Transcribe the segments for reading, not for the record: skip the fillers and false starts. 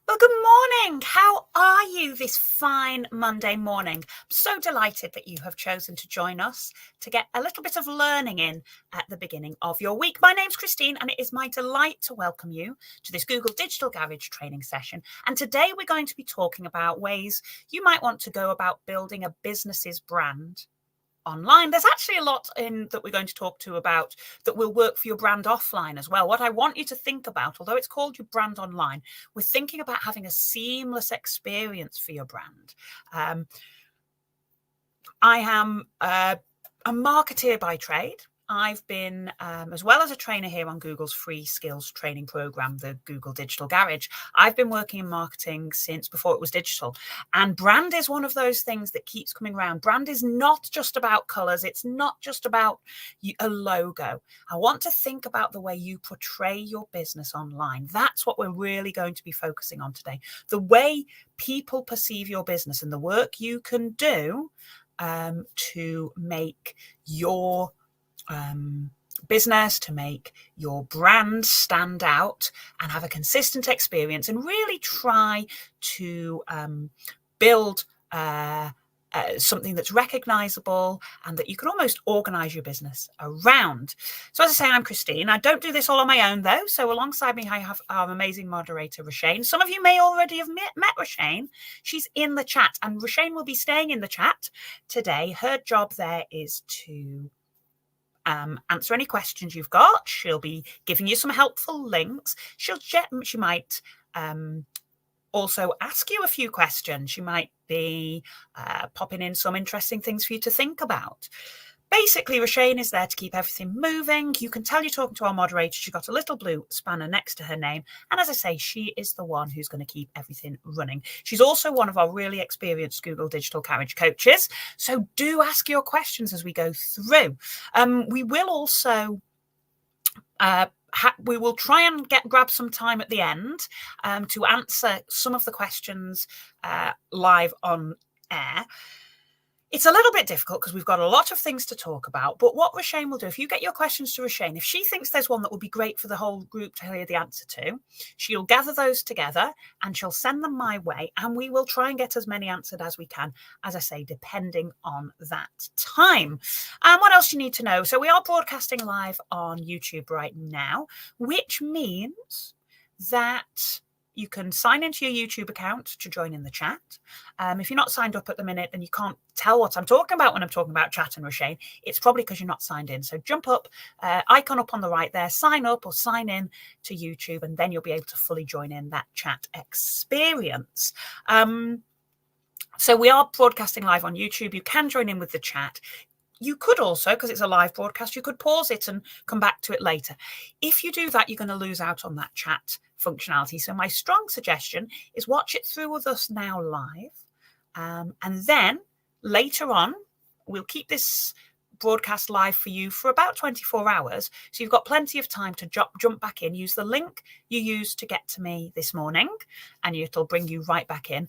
Well, good morning. How are you this fine Monday morning? I'm so delighted that you have chosen to join us to get a little bit of learning in at the beginning of your week. My name's Christine, and it is my delight to welcome you to this Google Digital Garage training session. And today we're going to be talking about ways you might want to go about building a business's brand online. There's actually a lot in that we're going to talk to about that will work for your brand offline as well. What I want you to think about, although it's called your brand online, we're thinking about having a seamless experience for your brand. I am a marketeer by trade. I've been, as well as a trainer here on Google's free skills training program, the Google Digital Garage, I've been working in marketing since before it was digital. And brand is one of those things that keeps coming around. Brand is not just about colors. It's not just about a logo. I want to think about the way you portray your business online. That's what we're really going to be focusing on today. The way people perceive your business and the work you can do to make your business, to make your brand stand out and have a consistent experience, and really try to build something that's recognizable and that you can almost organize your business around. So as I say, I'm Christine. I don't do this all on my own though. So alongside me, I have our amazing moderator, Roshane. Some of you may already have met Roshane. She's in the chat, and Roshane will be staying in the chat today. Her job there is to answer any questions you've got. She'll be giving you some helpful links. She might also ask you a few questions. She might be popping in some interesting things for you to think about. Basically, Roshane is there to keep everything moving. You can tell you're talking to our moderator. She's got a little blue spanner next to her name. And as I say, she is the one who's going to keep everything running. She's also one of our really experienced Google Digital Garage coaches. So do ask your questions as we go through. We will also we will try and grab some time at the end to answer some of the questions live on air. It's a little bit difficult because we've got a lot of things to talk about, but what Roshane will do, if you get your questions to Roshane, if she thinks there's one that would be great for the whole group to hear the answer to, she'll gather those together and she'll send them my way, and we will try and get as many answered as we can, as I say, depending on that time. And what else you need to know? So we are broadcasting live on YouTube right now, which means that you can sign into your YouTube account to join in the chat. If you're not signed up at the minute and you can't tell what I'm talking about when I'm talking about chat and Roshane, it's probably because you're not signed in. So jump up, icon up on the right there, sign up or sign in to YouTube, and then you'll be able to fully join in that chat experience. So we are broadcasting live on YouTube. You can join in with the chat. You could also, because it's a live broadcast, you could pause it and come back to it later. If you do that, you're going to lose out on that chat functionality. So my strong suggestion is watch it through with us now live. And then later on, we'll keep this broadcast live for you for about 24 hours. So you've got plenty of time to jump back in, use the link you used to get to me this morning, and it'll bring you right back in.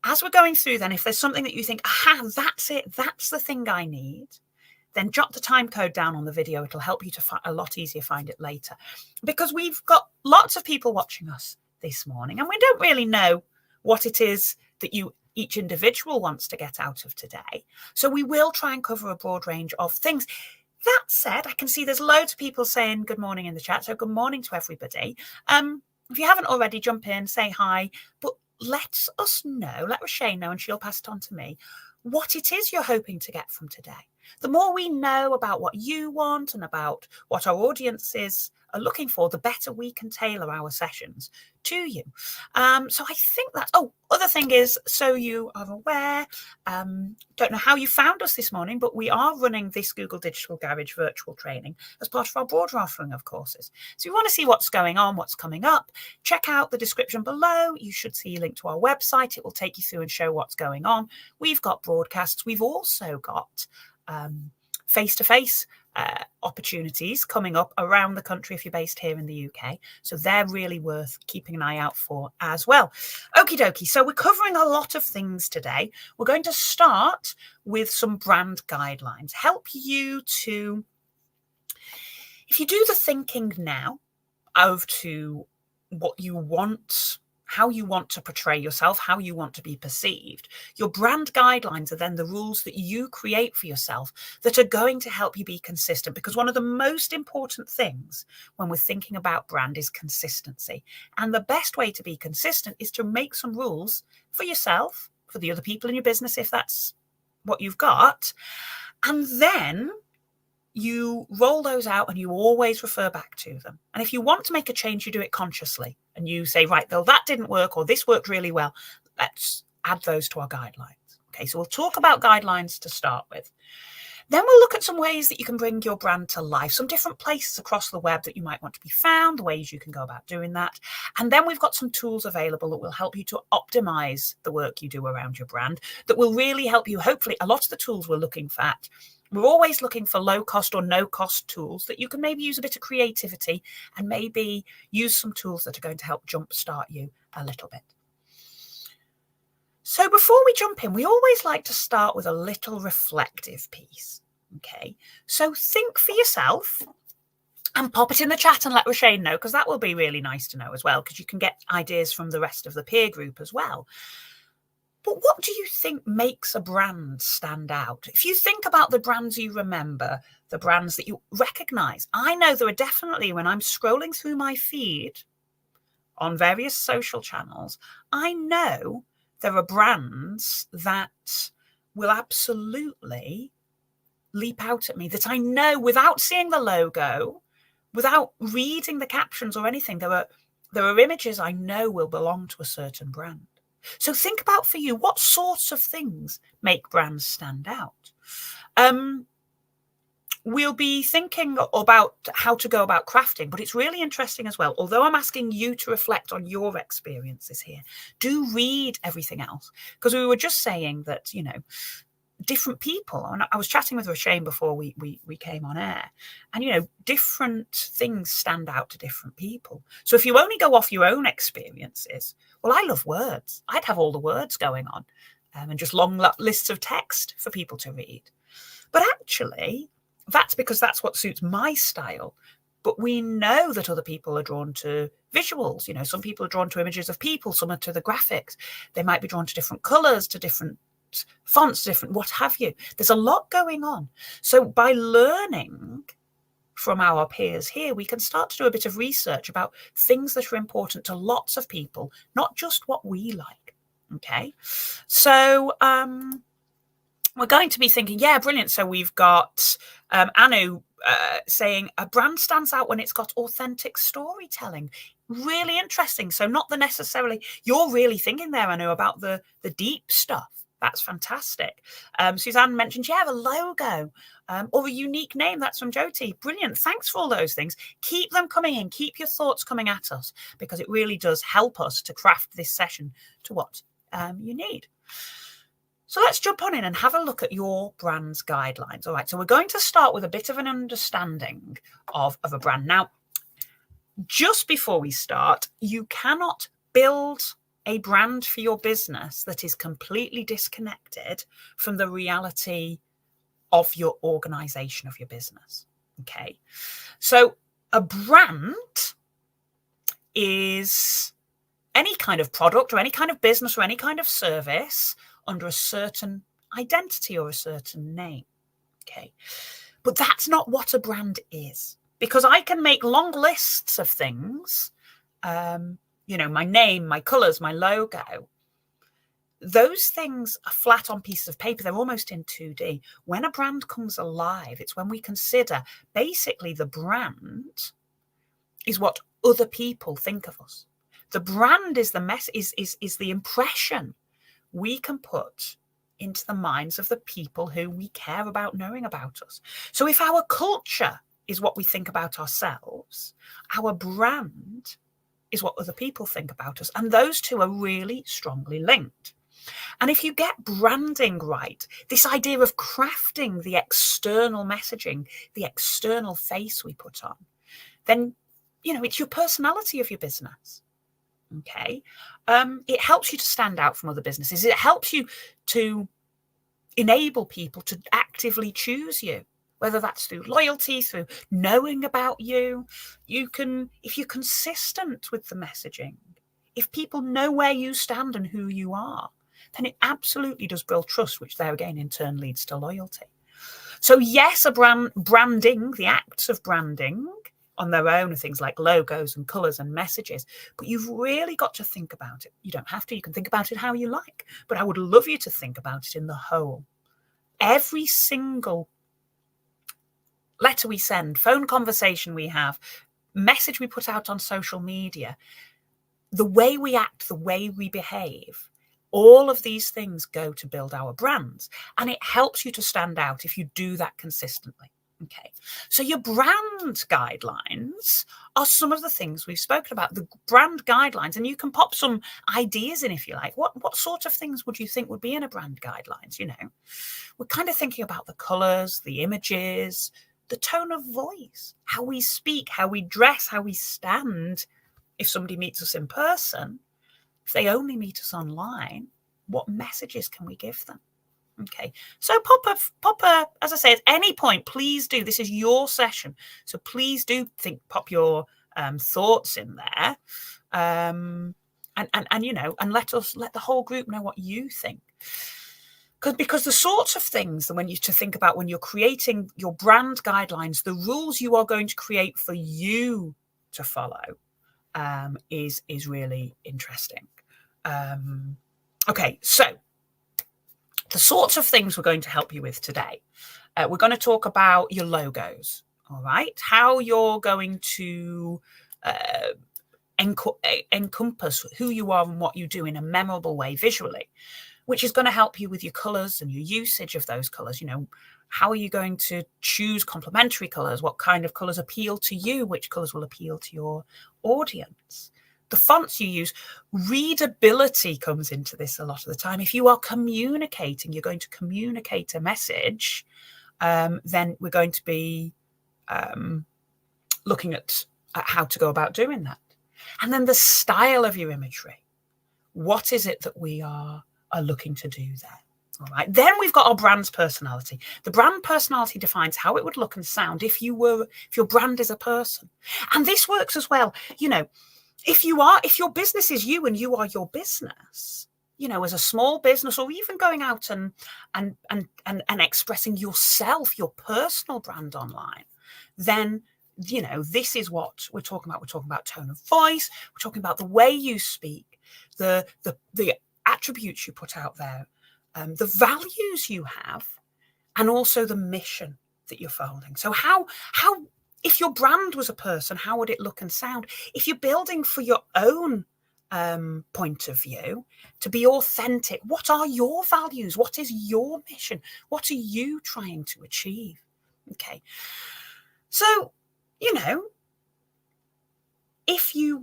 As we're going through then, if there's something that you think, aha, that's it, that's the thing I need, then jot the time code down on the video. It'll help you to a lot easier find it later. Because we've got lots of people watching us this morning, and we don't really know what it is that each individual wants to get out of today. So we will try and cover a broad range of things. That said, I can see there's loads of people saying good morning in the chat. So good morning to everybody. If you haven't already, jump in, say hi, but let us know, let Roshane know, and she'll pass it on to me, what it is you're hoping to get from today. The more we know about what you want and about what our audiences are looking for, the better we can tailor our sessions to you. So I think that's, other thing is, so you are aware, don't know how you found us this morning, but we are running this Google Digital Garage virtual training as part of our broader offering of courses. So if you want to see what's going on, what's coming up, check out the description below. You should see a link to our website. It will take you through and show what's going on. We've got broadcasts. We've also got face-to-face opportunities coming up around the country if you're based here in the UK. So they're really worth keeping an eye out for as well. Okie dokie. So we're covering a lot of things today. We're going to start with some brand guidelines, help you to, if you do the thinking now of to what you want, how you want to portray yourself, how you want to be perceived. Your brand guidelines are then the rules that you create for yourself that are going to help you be consistent, because one of the most important things when we're thinking about brand is consistency. And the best way to be consistent is to make some rules for yourself, for the other people in your business, if that's what you've got. And then you roll those out and you always refer back to them. And if you want to make a change, you do it consciously and you say, right, though that didn't work or this worked really well, let's add those to our guidelines. Okay, so we'll talk about guidelines to start with. Then we'll look at some ways that you can bring your brand to life, some different places across the web that you might want to be found, the ways you can go about doing that. And then we've got some tools available that will help you to optimize the work you do around your brand, that will really help you. Hopefully, a lot of the tools we're looking at, we're always looking for low cost or no cost tools that you can maybe use a bit of creativity and maybe use some tools that are going to help jumpstart you a little bit. So before we jump in, we always like to start with a little reflective piece. Okay, so think for yourself and pop it in the chat and let Roshane know, because that will be really nice to know as well, because you can get ideas from the rest of the peer group as well. But what do you think makes a brand stand out? If you think about the brands you remember, the brands that you recognize, I know there are definitely, when I'm scrolling through my feed on various social channels, I know there are brands that will absolutely leap out at me, that I know without seeing the logo, without reading the captions or anything. There are images I know will belong to a certain brand. So think about, for you, what sorts of things make brands stand out. We'll be thinking about how to go about crafting, but it's really interesting as well. Although I'm asking you to reflect on your experiences here, do read everything else, because we were just saying that, you know, different people, and I was chatting with Roshane before we came on air, and, you know, different things stand out to different people. So if you only go off your own experiences, well, I love words. I'd have all the words going on and just long lists of text for people to read. But actually, that's because that's what suits my style. But we know that other people are drawn to visuals. You know, some people are drawn to images of people, some are to the graphics. They might be drawn to different colors, to different fonts, different what have you. There's a lot going on. So by learning from our peers here, we can start to do a bit of research about things that are important to lots of people, not just what we like. Okay, so we're going to be thinking, yeah, brilliant. So we've got Anu saying a brand stands out when it's got authentic storytelling. Really interesting. So not the necessarily, you're really thinking there, Anu, about the deep stuff. That's fantastic. Suzanne mentioned, yeah, the logo or a unique name. That's from Jyoti. Brilliant. Thanks for all those things. Keep them coming in. Keep your thoughts coming at us, because it really does help us to craft this session to what you need. So let's jump on in and have a look at your brand's guidelines. All right, so we're going to start with a bit of an understanding of a brand. Now, just before we start, you cannot build a brand for your business that is completely disconnected from the reality of your organization, of your business. Okay, so a brand is any kind of product or any kind of business or any kind of service under a certain identity or a certain name. Okay, but that's not what a brand is, because I can make long lists of things, you know, my name, my colors, my logo. Those things are flat on pieces of paper. They're almost in 2D. When a brand comes alive, it's when we consider basically the brand is what other people think of us. The brand is the is the impression we can put into the minds of the people who we care about knowing about us. So if our culture is what we think about ourselves, our brand is what other people think about us. And those two are really strongly linked. And if you get branding right, this idea of crafting the external messaging, the external face we put on, then, you know, it's your personality of your business. Okay, it helps you to stand out from other businesses. It helps you to enable people to actively choose you, whether that's through loyalty, through knowing about you. You can, if you're consistent with the messaging, if people know where you stand and who you are, then it absolutely does build trust, which there again in turn leads to loyalty. So yes, branding, the acts of branding on their own are things like logos and colours and messages, but you've really got to think about it. You don't have to, you can think about it how you like, but I would love you to think about it in the whole. Every single letter we send, phone conversation we have, message we put out on social media, the way we act, the way we behave, all of these things go to build our brands, and it helps you to stand out if you do that consistently. Okay, so your brand guidelines are some of the things we've spoken about, the brand guidelines, and you can pop some ideas in if you like. What sort of things would you think would be in a brand guidelines? You know, we're kind of thinking about the colours, the images, the tone of voice, how we speak, how we dress, how we stand. If somebody meets us in person, if they only meet us online, what messages can we give them? Okay, so pop a, as I say, at any point, please do. This is your session, so please do pop your thoughts in there, and you know, and let the whole group know what you think. Because the sorts of things that to think about when you're creating your brand guidelines, the rules you are going to create for you to follow, is really interesting. Okay, so the sorts of things we're going to help you with today. We're going to talk about your logos, all right? How you're going to encompass who you are and what you do in a memorable way visually, which is going to help you with your colours and your usage of those colours. You know, how are you going to choose complementary colours? What kind of colours appeal to you? Which colours will appeal to your audience? The fonts you use, readability comes into this a lot of the time. If you are communicating, you're going to communicate a message, then we're going to be looking at how to go about doing that. And then the style of your imagery. What is it that we are looking to do there? All right. Then we've got our brand's personality. The brand personality defines how it would look and sound if your brand is a person. And this works as well. You know, if your business is you and you are your business, you know, as a small business, or even going out and expressing yourself, your personal brand online, then, you know, this is what we're talking about. We're talking about tone of voice. We're talking about the way you speak, the attributes you put out there, the values you have, and also the mission that you're following. So how if your brand was a person, how would it look and sound? If you're building for your own point of view, to be authentic, what are your values? What is your mission? What are you trying to achieve? Okay. So, you know, if your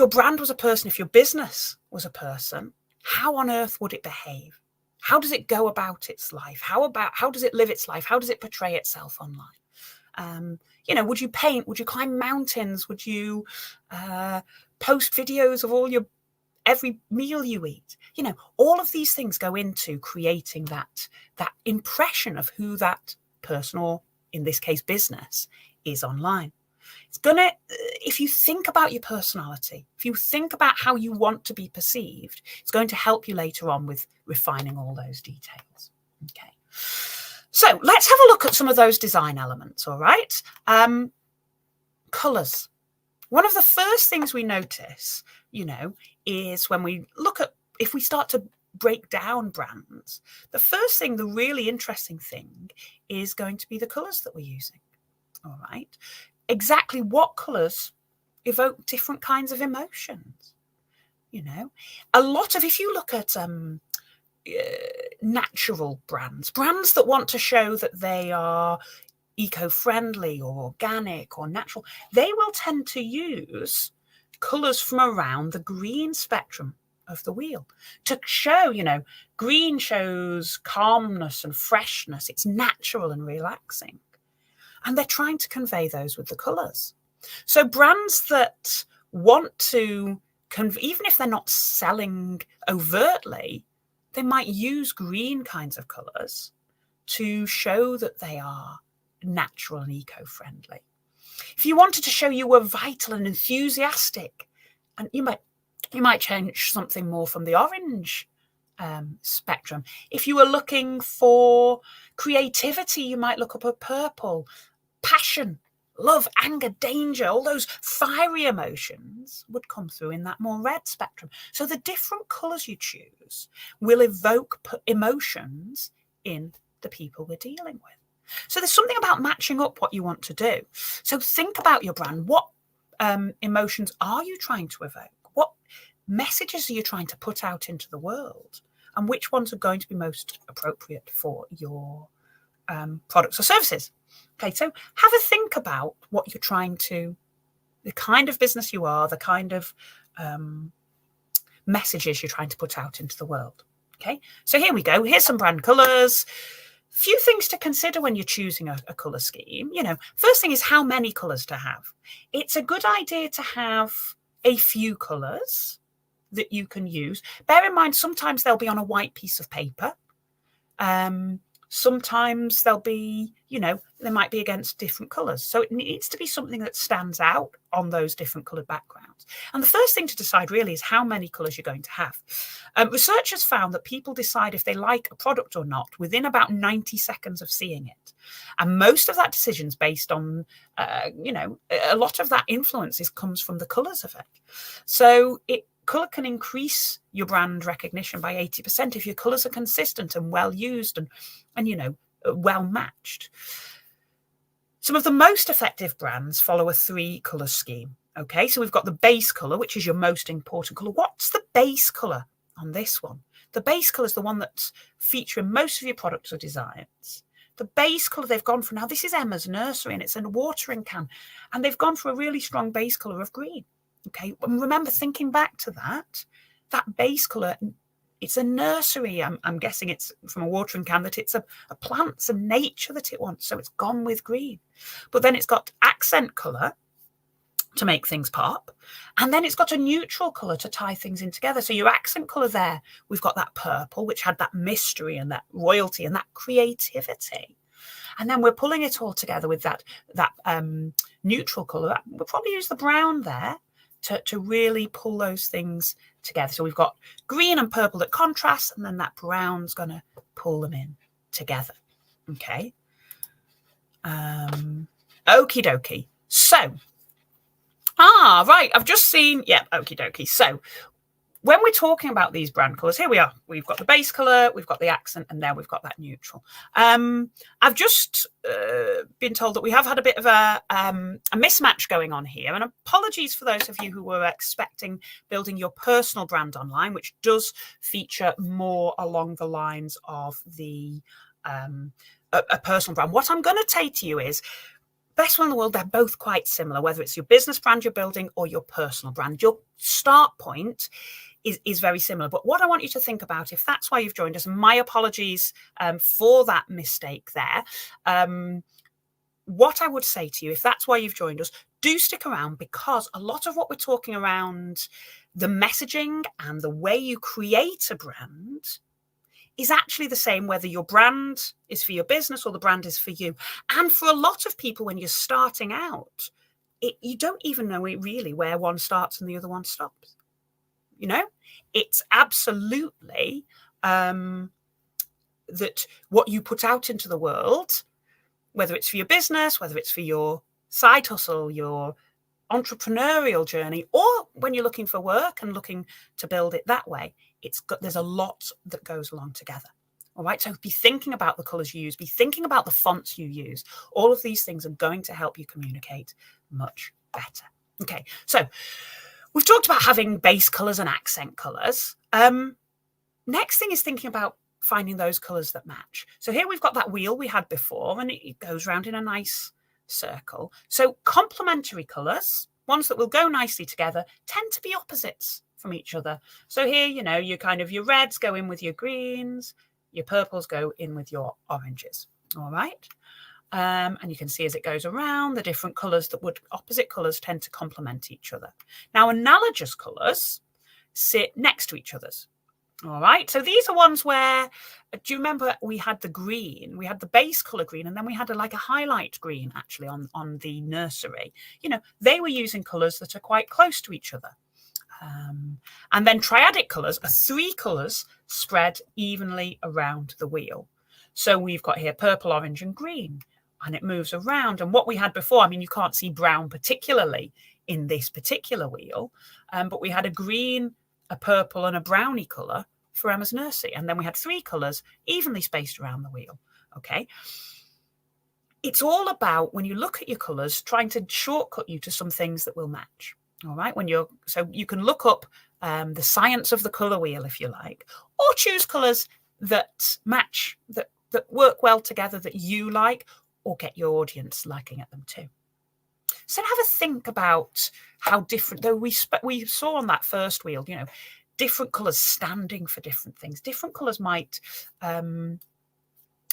brand was a person, if your business was a person, how on earth would it behave? How does it go about its life? How does it live its life? How does it portray itself online? You know, would you paint? Would you climb mountains? Would you post videos of every meal you eat? You know, all of these things go into creating that impression of who that person, or in this case, business, is online. It's gonna, if you think about your personality, if you think about how you want to be perceived, it's going to help you later on with refining all those details. Okay. So let's have a look at some of those design elements, all right? Colours. One of the first things we notice, you know, is when we look at, if we start to break down brands, the first thing, the really interesting thing, is going to be the colours that we're using, all right? Exactly what colours evoke different kinds of emotions. You know, a lot of, if you look at natural brands that want to show that they are eco-friendly or organic or natural, they will tend to use colours from around the green spectrum of the wheel to show, you know, green shows calmness and freshness. It's natural and relaxing. And they're trying to convey those with the colours. So brands that want to, even if they're not selling overtly, they might use green kinds of colours to show that they are natural and eco-friendly. If you wanted to show you were vital and enthusiastic, and you might change something more from the orange spectrum. If you were looking for creativity, you might look up a purple. Passion, love, anger, danger, all those fiery emotions would come through in that more red spectrum. So the different colours you choose will evoke emotions in the people we're dealing with. So there's something about matching up what you want to do. So think about your brand. What emotions are you trying to evoke? What messages are you trying to put out into the world? And which ones are going to be most appropriate for your products or services? Okay, so have a think about what you're trying to, the kind of business you are, the kind of messages you're trying to put out into the world. Okay, so here we go. Here's some brand colours. Few things to consider when you're choosing a colour scheme. You know, first thing is how many colours to have. It's a good idea to have a few colours that you can use. Bear in mind, sometimes they'll be on a white piece of paper. Sometimes they'll be, you know, they might be against different colours. So it needs to be something that stands out on those different coloured backgrounds. And the first thing to decide really is how many colours you're going to have. Researchers found that people decide if they like a product or not within about 90 seconds of seeing it. And most of that decision is based on, you know, a lot of that influence comes from the colours of it. So colour can increase your brand recognition by 80% if your colours are consistent and well used and you know, well matched. Some of the most effective brands follow a 3-colour scheme. Okay, so we've got the base colour, which is your most important colour. What's the base colour on this one? The base colour is the one that's featuring most of your products or designs. The base colour they've gone for now, this is Emma's Nursery and it's in a watering can, and they've gone for a really strong base colour of green. Okay, and remember, thinking back to that base colour, it's a nursery. I'm guessing it's from a watering can, that it's a plant, some nature that it wants. So it's gone with green. But then it's got accent colour to make things pop. And then it's got a neutral colour to tie things in together. So your accent colour there, we've got that purple, which had that mystery and that royalty and that creativity. And then we're pulling it all together with that neutral colour. We'll probably use the brown there to really pull those things together. So we've got green and purple that contrast, and then that brown's going to pull them in together. Okay. Okie dokie. So, right. I've just seen, yeah, okie dokie. So when we're talking about these brand colours, here we are. We've got the base colour, we've got the accent, and then we've got that neutral. I've just been told that we have had a bit of a mismatch going on here. And apologies for those of you who were expecting building your personal brand online, which does feature more along the lines of the a personal brand. What I'm going to say to you is, best one in the world, they're both quite similar, whether it's your business brand you're building or your personal brand. Your start point is very similar. But what I want you to think about, if that's why you've joined us, and my apologies for that mistake there, what I would say to you, if that's why you've joined us, do stick around, because a lot of what we're talking around, the messaging and the way you create a brand, is actually the same whether your brand is for your business or the brand is for you. And for a lot of people, when you're starting out, you don't even know really where one starts and the other one stops. You know, it's absolutely that what you put out into the world, whether it's for your business, whether it's for your side hustle, your entrepreneurial journey, or when you're looking for work and looking to build it that way, there's a lot that goes along together. All right, so be thinking about the colours you use, be thinking about the fonts you use. All of these things are going to help you communicate much better. Okay, so we've talked about having base colours and accent colours. Next thing is thinking about finding those colours that match. So here we've got that wheel we had before, and it goes round in a nice circle. So complementary colours, ones that will go nicely together, tend to be opposites from each other. So here, you know, your reds go in with your greens, your purples go in with your oranges. All right. And you can see as it goes around, the different colours opposite colours tend to complement each other. Now, analogous colours sit next to each other. All right, so these are ones where, do you remember we had the green, we had the base color green, and then we had like a highlight green actually on the nursery. You know, they were using colors that are quite close to each other. And then triadic colors are 3 colors spread evenly around the wheel. So we've got here purple, orange, and green, and it moves around. And what we had before, I mean, you can't see brown particularly in this particular wheel, but we had a green, a purple, and a brownie color for Emma's nursery. And then we had 3 colors evenly spaced around the wheel. Okay. It's all about, when you look at your colors, trying to shortcut you to some things that will match. All right. So you can look up the science of the color wheel, if you like, or choose colors that match, that work well together, that you like, or get your audience liking at them too. So have a think about how different, though we saw on that first wheel, you know, different colors standing for different things. Different colors might, you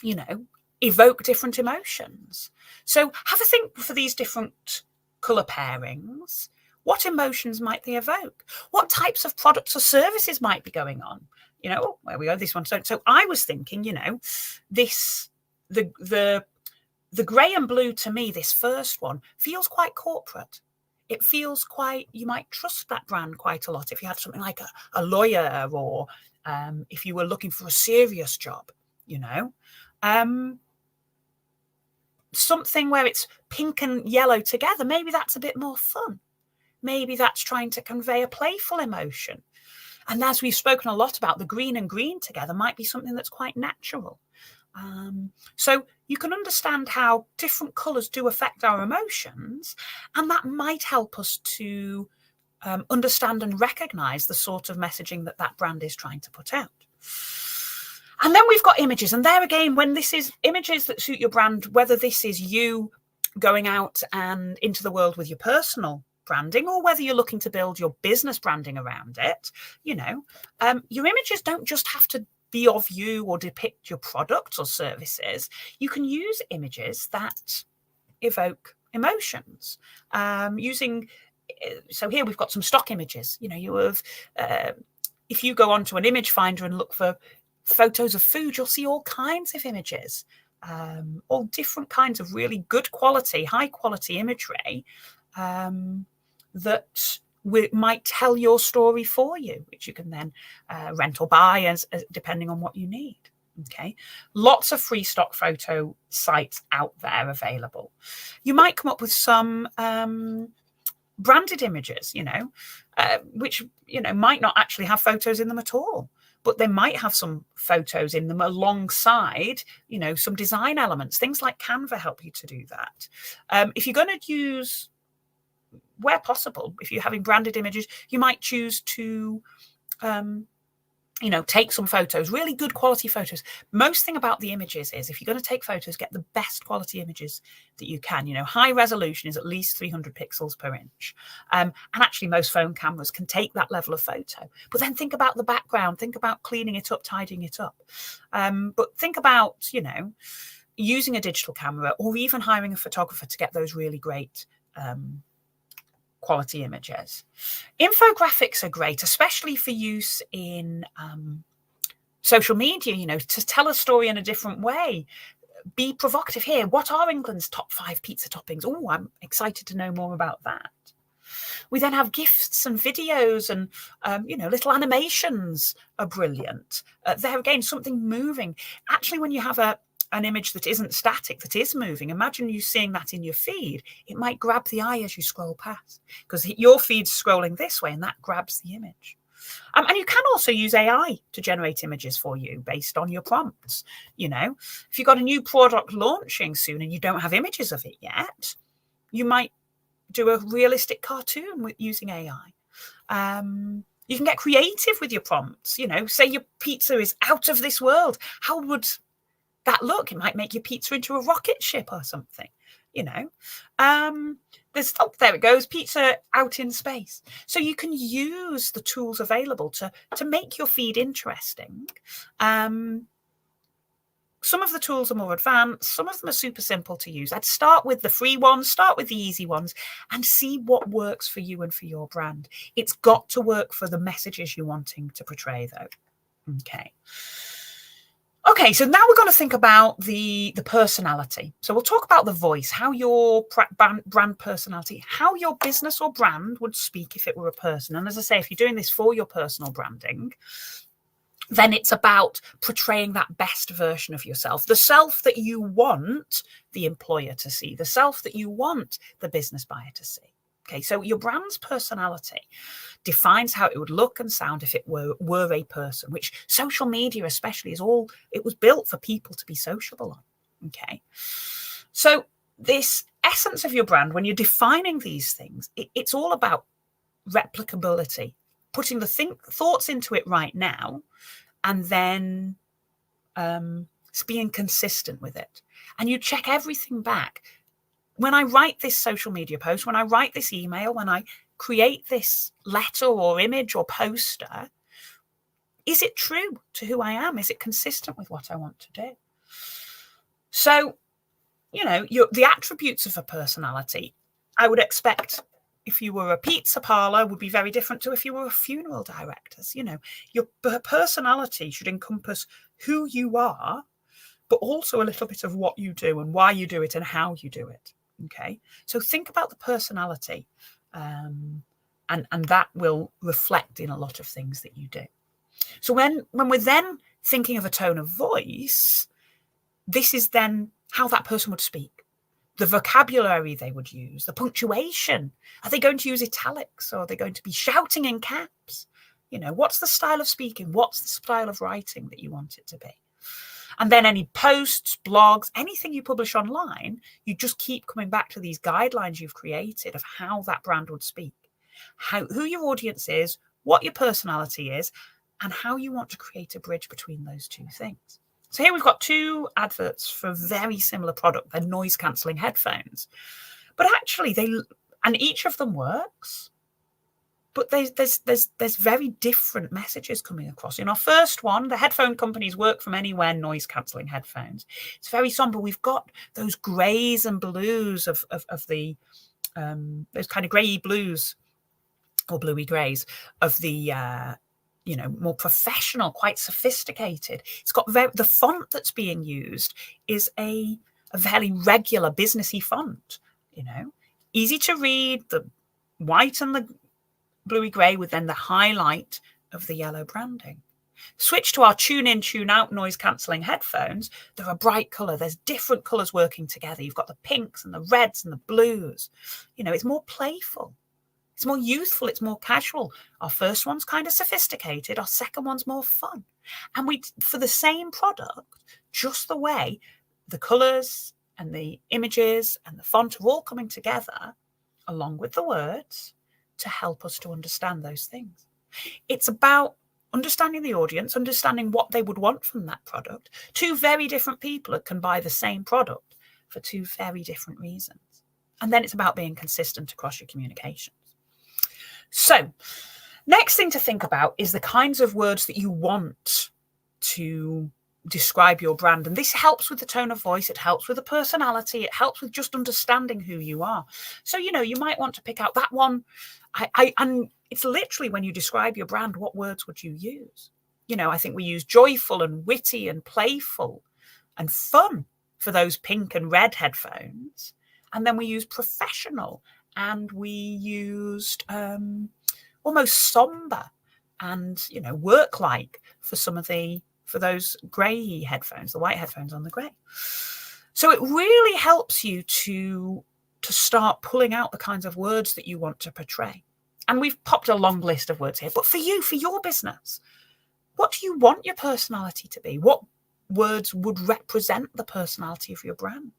know, evoke different emotions. So have a think for these different color pairings. What emotions might they evoke? What types of products or services might be going on? You know, oh, there we go, this one. So I was thinking, you know, the grey and blue, to me, this first one feels quite corporate. It feels quite, you might trust that brand quite a lot if you had something like a lawyer, or if you were looking for a serious job, you know. Something where it's pink and yellow together, maybe that's a bit more fun. Maybe that's trying to convey a playful emotion. And as we've spoken a lot about, the green and green together might be something that's quite natural. So you can understand how different colours do affect our emotions, and that might help us to understand and recognise the sort of messaging that brand is trying to put out. And then we've got images, and there again, when this is images that suit your brand, whether this is you going out and into the world with your personal branding, or whether you're looking to build your business branding around it, you know, your images don't just have to be of you or depict your products or services. You can use images that evoke emotions using. So here we've got some stock images. You know, you have, if you go onto an image finder and look for photos of food, you'll see all kinds of images, all different kinds of really good quality, high quality imagery that might tell your story for you, which you can then rent or buy as depending on what you need. Okay, lots of free stock photo sites out there available. You might come up with some branded images, you know, which, you know, might not actually have photos in them at all, but they might have some photos in them alongside, you know, some design elements. Things like Canva help you to do that. If you're going to use, where possible, if you're having branded images, you might choose to, you know, take some photos, really good quality photos. Most thing about the images is, if you're going to take photos, get the best quality images that you can. You know, high resolution is at least 300 pixels per inch. And actually most phone cameras can take that level of photo. But then think about the background, think about cleaning it up, tidying it up. But think about, you know, using a digital camera, or even hiring a photographer to get those really great quality images. Infographics are great, especially for use in social media, you know, to tell a story in a different way. Be provocative here. What are England's top 5 pizza toppings? Oh, I'm excited to know more about that. We then have gifts and videos, and, you know, little animations are brilliant. There again, something moving. Actually, when you have an image that isn't static, that is moving, imagine you seeing that in your feed. It might grab the eye as you scroll past, because your feed's scrolling this way and that grabs the image. And you can also use AI to generate images for you based on your prompts. You know, if you've got a new product launching soon and you don't have images of it yet, you might do a realistic cartoon with using AI. You can get creative with your prompts. You know, say your pizza is out of this world. How would that look? It might make your pizza into a rocket ship or something, you know. There's, oh, there it goes, pizza out in space. So you can use the tools available to make your feed interesting. Some of the tools are more advanced, some of them are super simple to use. I'd start with the free ones, start with the easy ones, and see what works for you and for your brand. It's got to work for the messages you're wanting to portray, though. Okay. Okay, so now we're going to think about the personality. So we'll talk about the voice, how your brand personality, how your business or brand would speak if it were a person. And as I say, if you're doing this for your personal branding, then it's about portraying that best version of yourself, the self that you want the employer to see, the self that you want the business buyer to see. Okay, so your brand's personality defines how it would look and sound if it were a person, which social media especially it was built for people to be sociable on. Okay, so this essence of your brand, when you're defining these things, it's all about replicability, putting the thoughts into it right now, and then being consistent with it. And you check everything back. When I write this social media post, when I write this email, when I create this letter or image or poster, is it true to who I am? Is it consistent with what I want to do? So, the attributes of a personality, I would expect if you were a pizza parlor would be very different to if you were a funeral director. Your personality should encompass who you are, but also a little bit of what you do and why you do it and how you do it. Okay, so think about the personality, and that will reflect in a lot of things that you do. So when we're then thinking of a tone of voice, this is then how that person would speak, the vocabulary they would use, the punctuation. Are they going to use italics, or are they going to be shouting in caps? What's the style of speaking? What's the style of writing that you want it to be? And then any posts, blogs, anything you publish online, you just keep coming back to these guidelines you've created of how that brand would speak, who your audience is, what your personality is, and how you want to create a bridge between those two things. So here we've got two adverts for a very similar product. They're noise cancelling headphones. But actually, each of them works. But there's very different messages coming across. In our first one, the headphone companies work from anywhere noise cancelling headphones. It's very somber. We've got those greys and blues of the those kind of grey blues or bluey greys of the more professional, quite sophisticated. It's got the font that's being used is a fairly regular businessy font. Easy to read, the white and the bluey grey with then the highlight of the yellow branding. Switch to our tune in, tune out noise cancelling headphones. They're a bright colour. There's different colours working together. You've got the pinks and the reds and the blues. It's more playful. It's more youthful. It's more casual. Our first one's kind of sophisticated. Our second one's more fun. And for the same product, just the way the colours and the images and the font are all coming together, along with the words, to help us to understand those things. It's about understanding the audience, understanding what they would want from that product. Two very different people can buy the same product for two very different reasons. And then it's about being consistent across your communications. So, next thing to think about is the kinds of words that you want to describe your brand. And this helps with the tone of voice. It helps with the personality. It helps with just understanding who you are. So, you might want to pick out that one. And it's literally when you describe your brand, what words would you use? I think we use joyful and witty and playful and fun for those pink and red headphones. And then we use professional, and we used almost somber and, work-like for those grey headphones, the white headphones on the grey. So it really helps you to start pulling out the kinds of words that you want to portray. And we've popped a long list of words here, but for you, for your business, what do you want your personality to be? What words would represent the personality of your brand?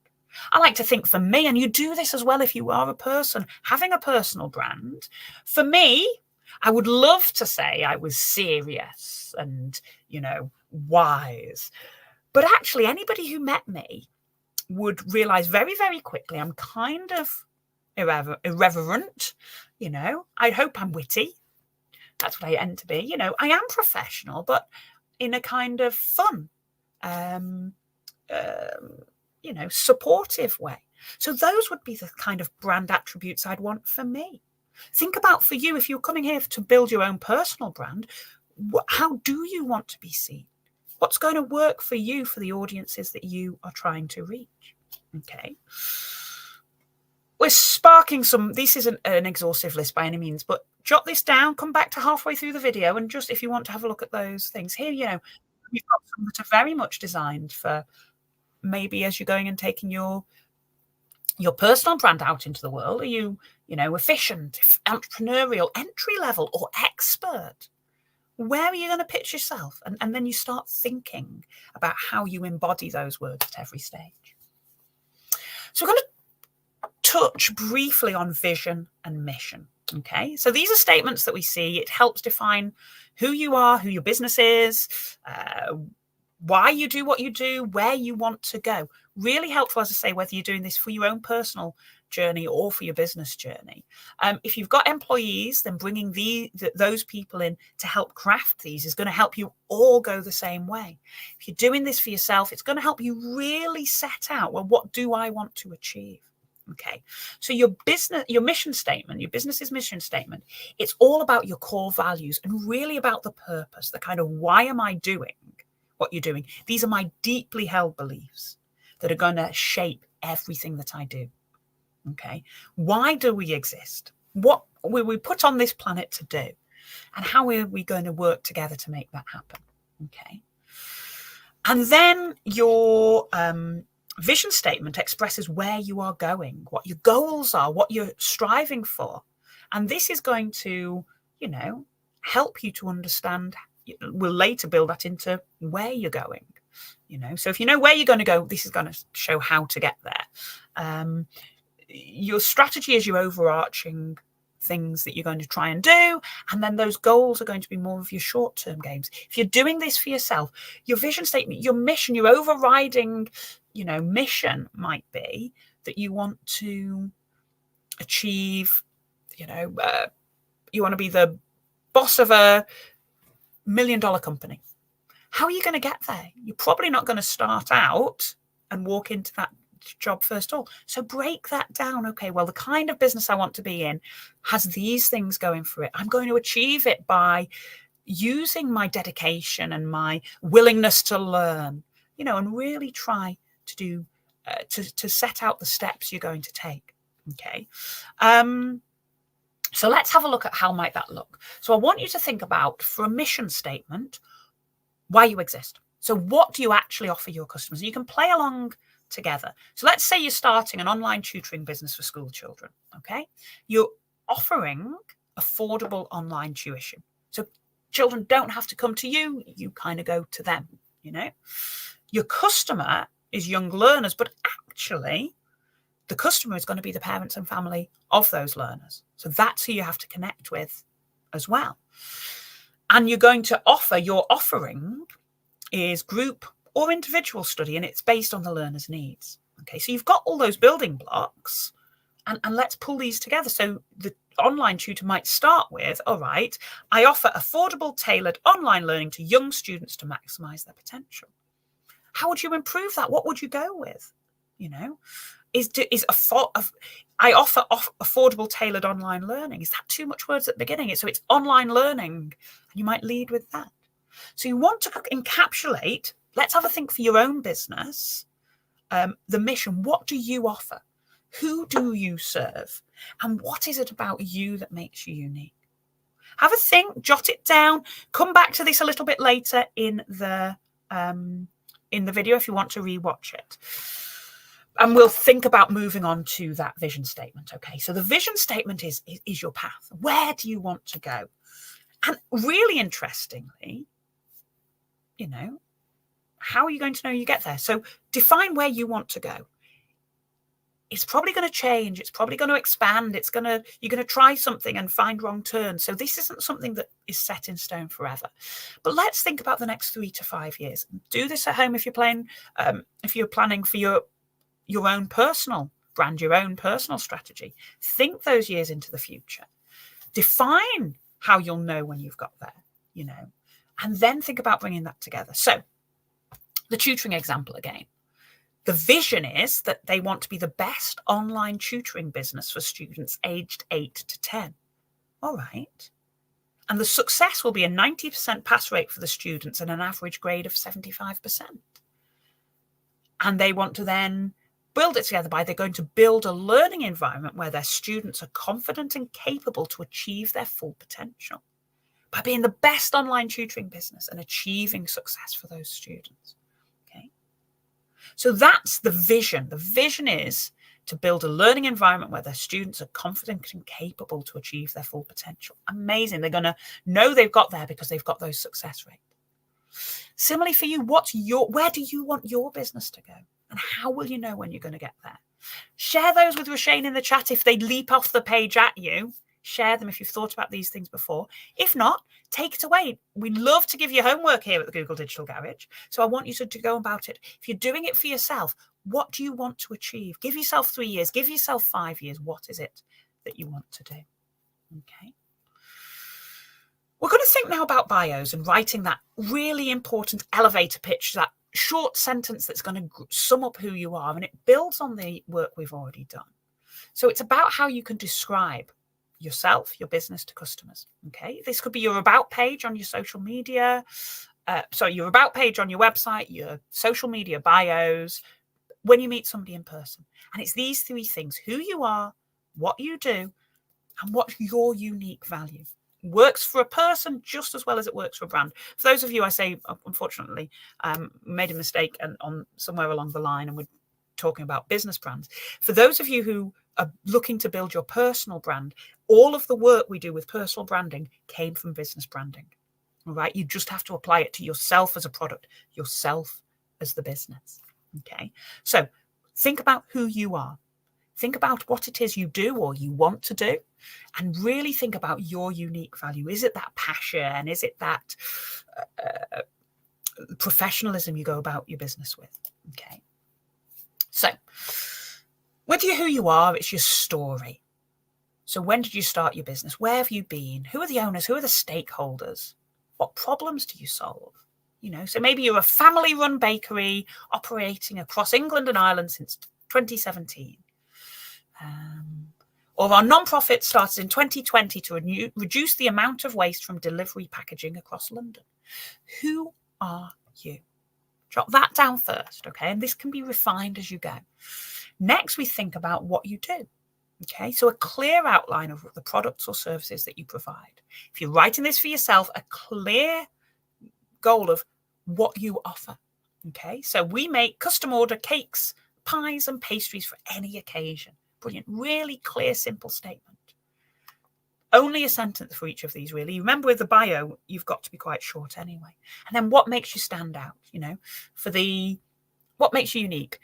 I like to think for me, and you do this as well if you are a person having a personal brand. For me, I would love to say I was serious and, wise. But actually, anybody who met me would realize very, very quickly I'm kind of irreverent. I hope I'm witty. That's what I end to be. I am professional, but in a kind of fun, supportive way. So those would be the kind of brand attributes I'd want for me. Think about for you, if you're coming here to build your own personal brand, How do you want to be seen? What's going to work for you, for the audiences that you are trying to reach? Okay. We're sparking some, this isn't an exhaustive list by any means, but jot this down, come back to halfway through the video, and just if you want to have a look at those things here, we've got some that are very much designed for maybe as you're going and taking your personal brand out into the world. Are you efficient, entrepreneurial, entry level, or expert? Where are you going to pitch yourself? And then you start thinking about how you embody those words at every stage. So we're going to touch briefly on vision and mission. Okay, so these are statements that we see. It helps define who you are, who your business is, why you do what you do, where you want to go. Really helpful, as I say, whether you're doing this for your own personal journey or for your business journey. If you've got employees, then bringing those people in to help craft these is going to help you all go the same way. If you're doing this for yourself, it's going to help you really set out, well, what do I want to achieve? Okay, so your mission statement, your business's mission statement, it's all about your core values and really about the purpose, the kind of why am I doing what you're doing? These are my deeply held beliefs that are going to shape everything that I do. Okay, why do we exist? What were we put on this planet to do? And how are we going to work together to make that happen? Okay, and then your vision statement expresses where you are going, what your goals are, what you're striving for. And this is going to, help you to understand. We'll later build that into where you're going. So if you know where you're going to go, this is going to show how to get there. Your strategy is your overarching things that you're going to try and do, and then those goals are going to be more of your short-term games. If you're doing this for yourself, your vision statement, your mission, your overriding mission might be that you want to achieve, you want to be the boss of a $1 million company. How are you going to get there? You're probably not going to start out and walk into that job first of all. So break that down. Okay, well, the kind of business I want to be in has these things going for it. I'm going to achieve it by using my dedication and my willingness to learn, and really try to do to set out the steps you're going to take. Okay. So let's have a look at how might that look. So I want you to think about, for a mission statement, why you exist. So what do you actually offer your customers? And you can play along together. So let's say you're starting an online tutoring business for school children. Okay. You're offering affordable online tuition. So children don't have to come to you. You kind of go to them, Your customer is young learners, but actually the customer is going to be the parents and family of those learners. So that's who you have to connect with as well. And you're going to offer, your offering is group or individual study, and it's based on the learner's needs. Okay, so you've got all those building blocks, and let's pull these together. So the online tutor might start with, all right, I offer affordable, tailored online learning to young students to maximize their potential. How would you improve that? What would you go with? I offer affordable, tailored online learning. Is that too much words at the beginning? So it's online learning, and you might lead with that. So you want to encapsulate, let's have a think for your own business, the mission. What do you offer? Who do you serve? And what is it about you that makes you unique? Have a think, jot it down, come back to this a little bit later in the video if you want to rewatch it. And we'll think about moving on to that vision statement. Okay, so the vision statement is your path. Where do you want to go? And really interestingly, how are you going to know you get there? So define where you want to go. It's probably going to change. It's probably going to expand. You're going to try something and find wrong turns. So this isn't something that is set in stone forever. But let's think about the next 3 to 5 years. Do this at home if you're planning for your own personal brand, your own personal strategy. Think those years into the future. Define how you'll know when you've got there, and then think about bringing that together. So the tutoring example again. The vision is that they want to be the best online tutoring business for students aged 8 to 10. All right. And the success will be a 90% pass rate for the students and an average grade of 75%. And they want to then build it together by they're going to build a learning environment where their students are confident and capable to achieve their full potential by being the best online tutoring business and achieving success for those students. Okay. So that's the vision. The vision is to build a learning environment where their students are confident and capable to achieve their full potential. Amazing. They're going to know they've got there because they've got those success rates. Similarly for you, where do you want your business to go? And how will you know when you're going to get there? Share those with Roshane in the chat if they leap off the page at you. Share them if you've thought about these things before. If not, take it away. We love to give you homework here at the Google Digital Garage. So I want you to go about it. If you're doing it for yourself, what do you want to achieve? Give yourself 3 years. Give yourself 5 years. What is it that you want to do? Okay. We're going to think now about bios and writing that really important elevator pitch, that short sentence that's going to sum up who you are. And it builds on the work we've already done. So it's about how you can describe yourself, your business to customers. Okay. This could be your about page on your social media. Your about page on your website, your social media bios, when you meet somebody in person. And it's these 3 things: who you are, what you do, and what's your unique value. Works for a person just as well as it works for a brand. For those of you, I say, unfortunately, made a mistake and on somewhere along the line, and we're talking about business brands. For those of you who are looking to build your personal brand, all of the work we do with personal branding came from business branding. All right. You just have to apply it to yourself as a product, yourself as the business. Okay. So think about who you are. Think about what it is you do or you want to do, and really think about your unique value. Is it that passion? Is it that professionalism you go about your business with? Okay. So with who you are, it's your story. So when did you start your business? Where have you been? Who are the owners? Who are the stakeholders? What problems do you solve? So maybe you're a family-run bakery operating across England and Ireland since 2017. Or our non-profit started in 2020 to reduce the amount of waste from delivery packaging across London. Who are you? Jot that down first, okay? And this can be refined as you go. Next, we think about what you do. Okay, so a clear outline of the products or services that you provide. If you're writing this for yourself, a clear goal of what you offer. Okay, so we make custom order cakes, pies, and pastries for any occasion. Brilliant. Really clear, simple statement. Only a sentence for each of these, really. Remember, with the bio, you've got to be quite short anyway. And then what makes you stand out, what makes you unique?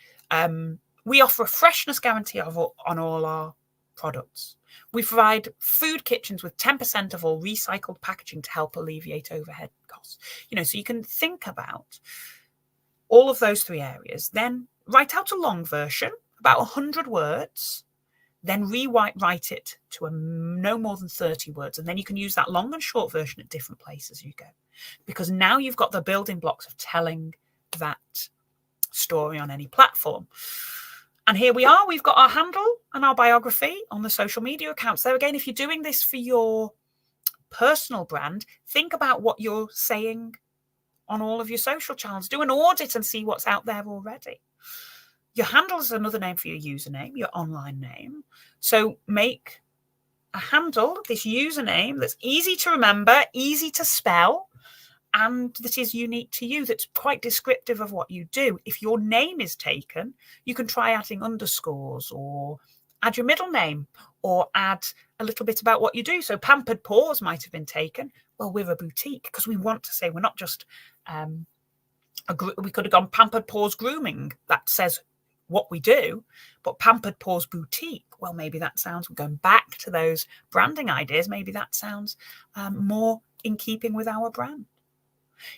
We offer a freshness guarantee on all our products. We provide food kitchens with 10% of all recycled packaging to help alleviate overhead costs. So you can think about all of those 3 areas, then write out a long version, about 100 words, then rewrite it to no more than 30 words. And then you can use that long and short version at different places you go. Because now you've got the building blocks of telling that story on any platform. And here we are. We've got our handle and our biography on the social media accounts. So again, if you're doing this for your personal brand, think about what you're saying on all of your social channels. Do an audit and see what's out there already. Your handle is another name for your username, your online name. So make a handle, this username that's easy to remember, easy to spell, and that is unique to you, that's quite descriptive of what you do. If your name is taken, you can try adding underscores or add your middle name or add a little bit about what you do. So Pampered Paws might have been taken. Well, we're a boutique because we want to say we're not just, we could have gone Pampered Paws Grooming. That says what we do, but Pampered Paws Boutique, well, maybe that sounds, we're going back to those branding ideas, maybe that sounds more in keeping with our brand.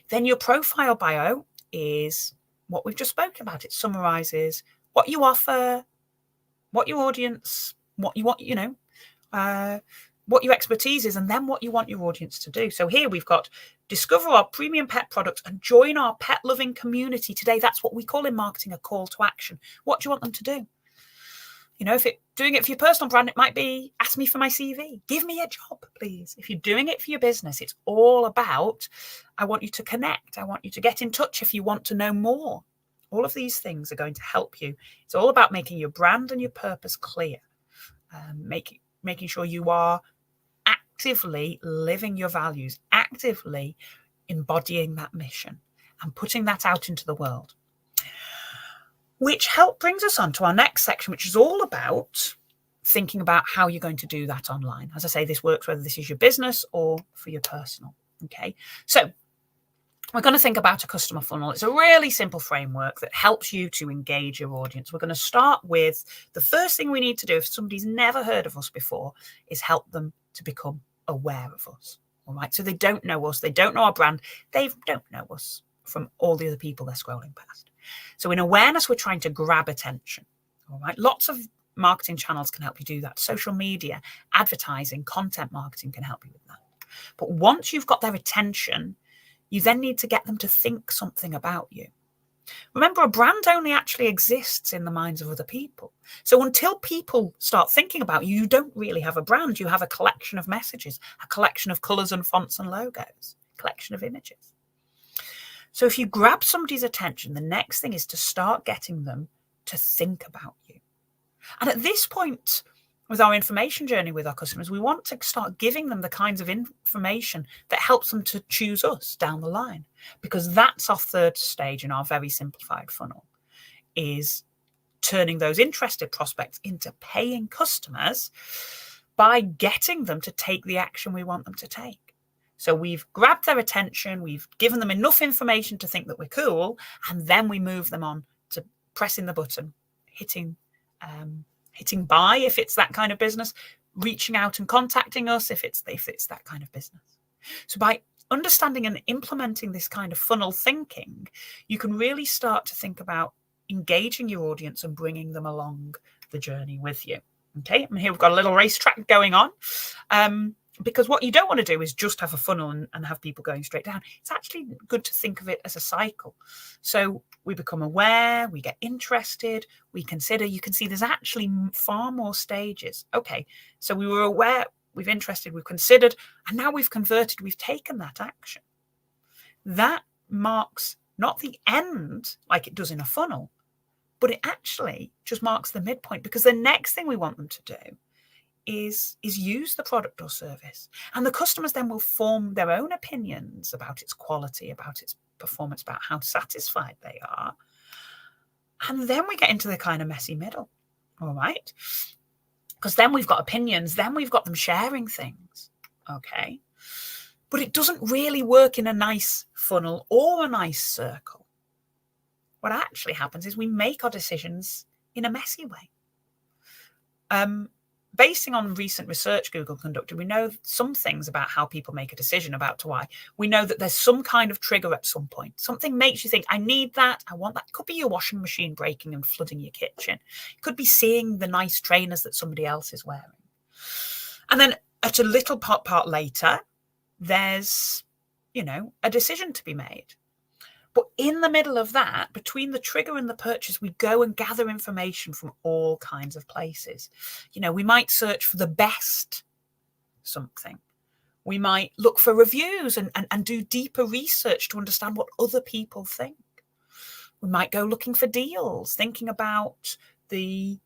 Then your profile bio is what we've just spoken about. It summarizes what you offer, what your audience, what you want, what your expertise is, and then what you want your audience to do. So here we've got discover our premium pet products and join our pet loving community today. That's what we call in marketing a call to action. What do you want them to do? If doing it for your personal brand, it might be ask me for my CV, give me a job, please. If you're doing it for your business, it's all about, I want you to connect. I want you to get in touch if you want to know more. All of these things are going to help you. It's all about making your brand and your purpose clear, making sure you are actively living your values, actively embodying that mission and putting that out into the world. Which brings us on to our next section, which is all about thinking about how you're going to do that online. As I say, this works whether this is your business or for your personal. Okay, so we're going to think about a customer funnel. It's a really simple framework that helps you to engage your audience. We're going to start with the first thing we need to do if somebody's never heard of us before is help them to become aware of us. All right, so they don't know us, they don't know our brand, they don't know us from all the other people they're scrolling past. So in awareness, we're trying to grab attention. All right, lots of marketing channels can help you do that. Social media, advertising, content marketing can help you with that. But once you've got their attention, you then need to get them to think something about you. Remember, a brand only actually exists in the minds of other people. So until people start thinking about you, you don't really have a brand. You have a collection of messages, a collection of colours and fonts and logos, a collection of images. So if you grab somebody's attention, the next thing is to start getting them to think about you. And at this point, with our information journey with our customers, we want to start giving them the kinds of information that helps them to choose us down the line, because that's our third stage in our very simplified funnel, is turning those interested prospects into paying customers by getting them to take the action we want them to take. So we've grabbed their attention, we've given them enough information to think that we're cool, and then we move them on to pressing the button, hitting buy if it's that kind of business, reaching out and contacting us if it's that kind of business. So by understanding and implementing this kind of funnel thinking, you can really start to think about engaging your audience and bringing them along the journey with you. Okay, and here we've got a little racetrack going on. Because what you don't want to do is just have a funnel and have people going straight down. It's actually good to think of it as a cycle. So we become aware, we get interested, we consider. You can see there's actually far more stages. Okay, so we were aware, we've interested, we've considered, and now we've converted, we've taken that action. That marks not the end like it does in a funnel, but it actually just marks the midpoint, because the next thing we want them to do is use the product or service. And the customers then will form their own opinions about its quality, about its performance, about how satisfied they are. And then we get into the kind of messy middle, all right? Because then we've got opinions, then we've got them sharing things, okay? But it doesn't really work in a nice funnel or a nice circle. What actually happens is we make our decisions in a messy way. Basing on recent research Google conducted, we know some things about how people make a decision about why. We know that there's some kind of trigger at some point. Something makes you think, I need that, I want that. It could be your washing machine breaking and flooding your kitchen. It could be seeing the nice trainers that somebody else is wearing. And then at a little part later, there's, a decision to be made. But in the middle of that, between the trigger and the purchase, we go and gather information from all kinds of places. We might search for the best something. We might look for reviews and do deeper research to understand what other people think. We might go looking for deals, thinking about the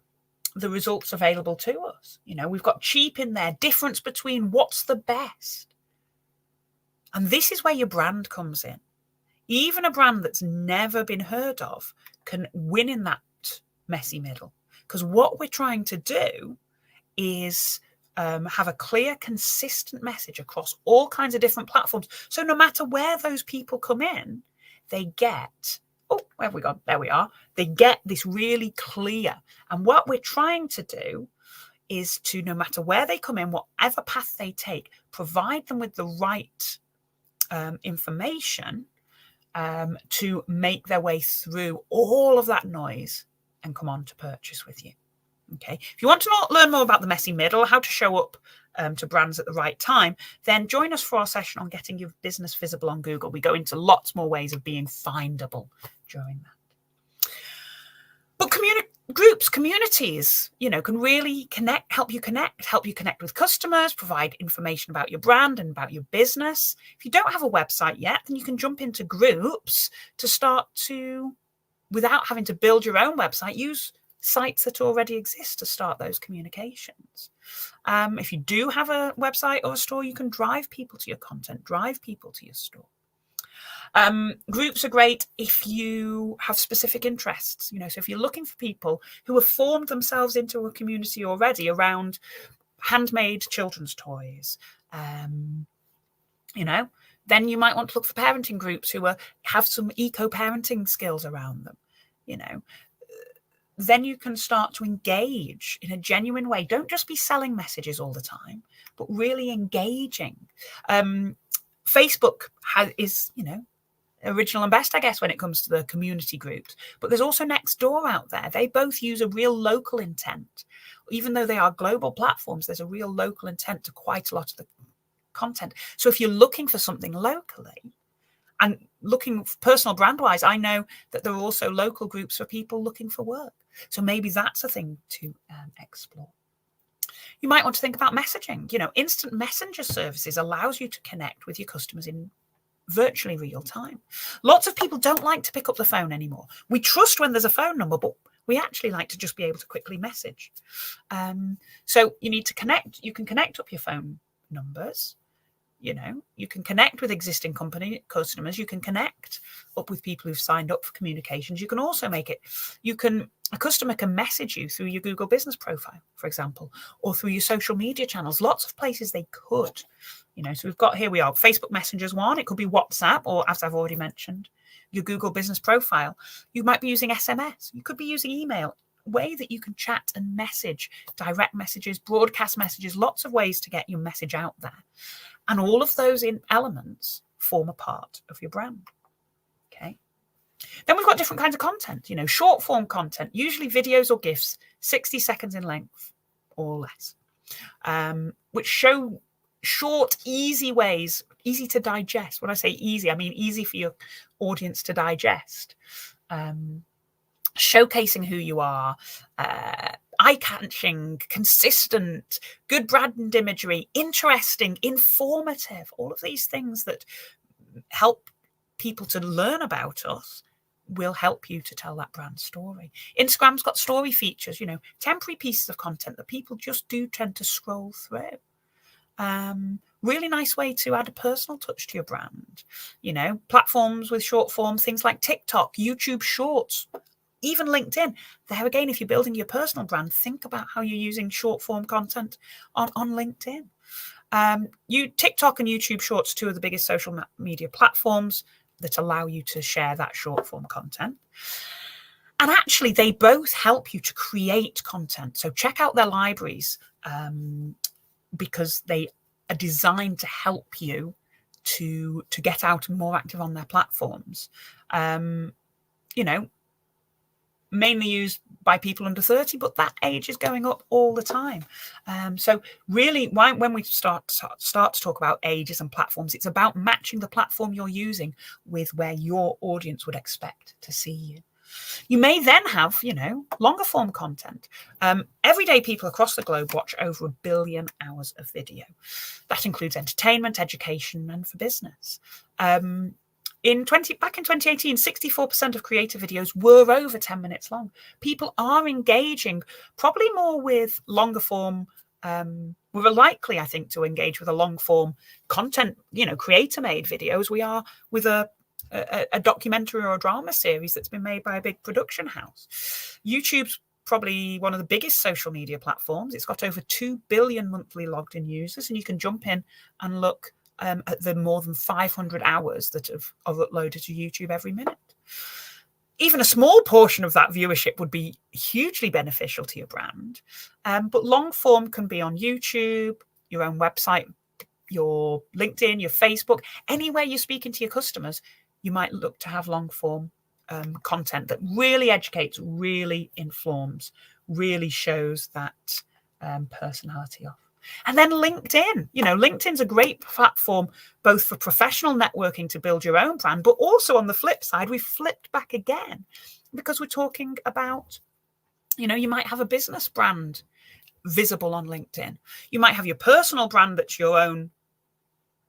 results available to us. We've got cheap in there, difference between what's the best. And this is where your brand comes in. Even a brand that's never been heard of can win in that messy middle. Because what we're trying to do is have a clear, consistent message across all kinds of different platforms. So no matter where those people come in, they get, where have we gone? There we are. They get this really clear. And what we're trying to do is to, no matter where they come in, whatever path they take, provide them with the right information to make their way through all of that noise and come on to purchase with you. Okay. If you want to learn more about the messy middle, how to show up to brands at the right time, then join us for our session on getting your business visible on Google. We go into lots more ways of being findable during that. But Groups, communities, can really help you connect with customers, provide information about your brand and about your business. If you don't have a website yet, then you can jump into groups to start to, without having to build your own website, use sites that already exist to start those communications. If you do have a website or a store, you can drive people to your content, drive people to your store. Groups are great if you have specific interests, so if you're looking for people who have formed themselves into a community already around handmade children's toys, then you might want to look for parenting groups who have some eco-parenting skills around them, then you can start to engage in a genuine way. Don't just be selling messages all the time, but really engaging. Facebook is, original and best, I guess, when it comes to the community groups. But there's also Nextdoor out there. They both use a real local intent. Even though they are global platforms, there's a real local intent to quite a lot of the content. So if you're looking for something locally and looking personal brand-wise, I know that there are also local groups for people looking for work. So maybe that's a thing to explore. You might want to think about messaging. Instant messenger services allows you to connect with your customers in virtually real time. Lots of people don't like to pick up the phone anymore. We trust when there's a phone number, but we actually like to just be able to quickly message. So you need to connect. You can connect up your phone numbers. You can connect with existing customers. You can connect up with people who've signed up for communications. You can also a customer can message you through your Google business profile, for example, or through your social media channels. Lots of places they could, so here we are, Facebook Messenger's one. It could be WhatsApp, or as I've already mentioned, your Google business profile. You might be using SMS. You could be using email. Way that you can chat and message, direct messages, broadcast messages, lots of ways to get your message out there. And all of those elements form a part of your brand. Okay. Then we've got different kinds of content, short form content, usually videos or GIFs, 60 seconds in length or less, which show short, easy ways, easy to digest. When I say easy, I mean easy for your audience to digest. Showcasing who you are, eye-catching, consistent, good brand imagery, interesting, informative, all of these things that help people to learn about us will help you to tell that brand story. Instagram's got story features, temporary pieces of content that people just do tend to scroll through. Really nice way to add a personal touch to your brand. Platforms with short form, things like TikTok, YouTube Shorts, even LinkedIn. There again, if you're building your personal brand, think about how you're using short form content on LinkedIn. TikTok and YouTube Shorts, two of the biggest social media platforms that allow you to share that short form content. And actually, they both help you to create content. So check out their libraries because they are designed to help you to get out and more active on their platforms. Mainly used by people under 30, but that age is going up all the time. So really, when we start to talk about ages and platforms, it's about matching the platform you're using with where your audience would expect to see you. You may then have, longer form content. Everyday people across the globe watch over 1 billion hours of video. That includes entertainment, education, and for business. Back in 2018, 64% of creator videos were over 10 minutes long. People are engaging probably more with longer form. We're likely, I think, to engage with a long form content, creator made videos. We are with a documentary or a drama series that's been made by a big production house. YouTube's probably one of the biggest social media platforms. It's got over 2 billion monthly logged in users, and you can jump in and look at the more than 500 hours that are uploaded to YouTube every minute. Even a small portion of that viewership would be hugely beneficial to your brand. But long form can be on YouTube, your own website, your LinkedIn, your Facebook, anywhere you're speaking to your customers. You might look to have long form content that really educates, really informs, really shows that personality off. And then LinkedIn. LinkedIn's a great platform both for professional networking to build your own brand, but also on the flip side, we've flipped back again because we're talking about, You might have a business brand visible on LinkedIn. You might have your personal brand that's your own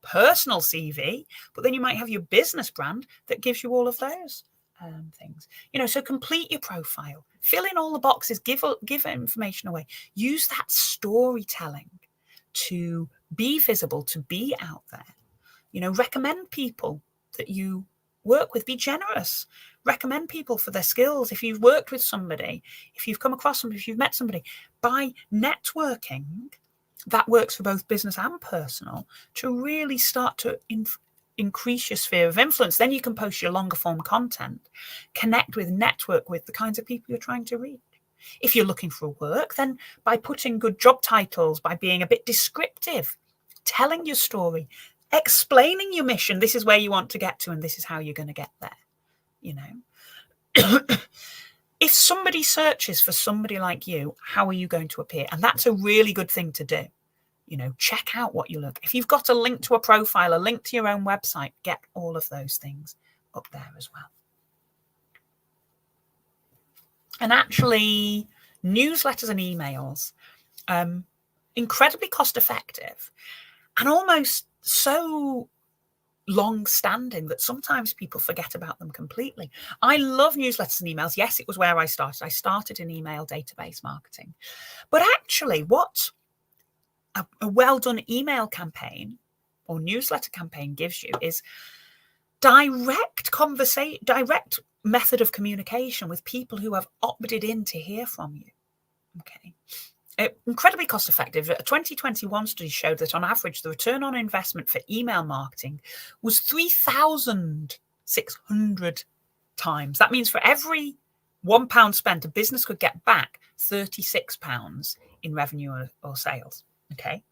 personal CV, but then you might have your business brand that gives you all of those things. So complete your profile, fill in all the boxes, give information away. Use that storytelling to be visible, to be out there. Recommend people that you work with. Be generous. Recommend people for their skills. If you've worked with somebody, if you've come across somebody, if you've met somebody, by networking, that works for both business and personal, to really start to increase your sphere of influence. Then you can post your longer form content, connect with, network with the kinds of people you're trying to reach. If you're looking for work, then by putting good job titles, by being a bit descriptive, telling your story, explaining your mission, this is where you want to get to and this is how you're going to get there. If somebody searches for somebody like you, how are you going to appear? And that's a really good thing to do. Check out what you look. If you've got a link to a profile, a link to your own website, get all of those things up there as well. And actually, newsletters and emails, incredibly cost effective and almost so long-standing that sometimes people forget about them completely. I love newsletters and emails. Yes, it was where I started. I started in email database marketing. But actually, what a well-done email campaign or newsletter campaign gives you is direct method of communication with people who have opted in to hear from you. Okay. Incredibly cost effective. A 2021 study showed that on average, the return on investment for email marketing was 3,600 times. That means for every £1 spent, a business could get back £36 in revenue or sales. Okay.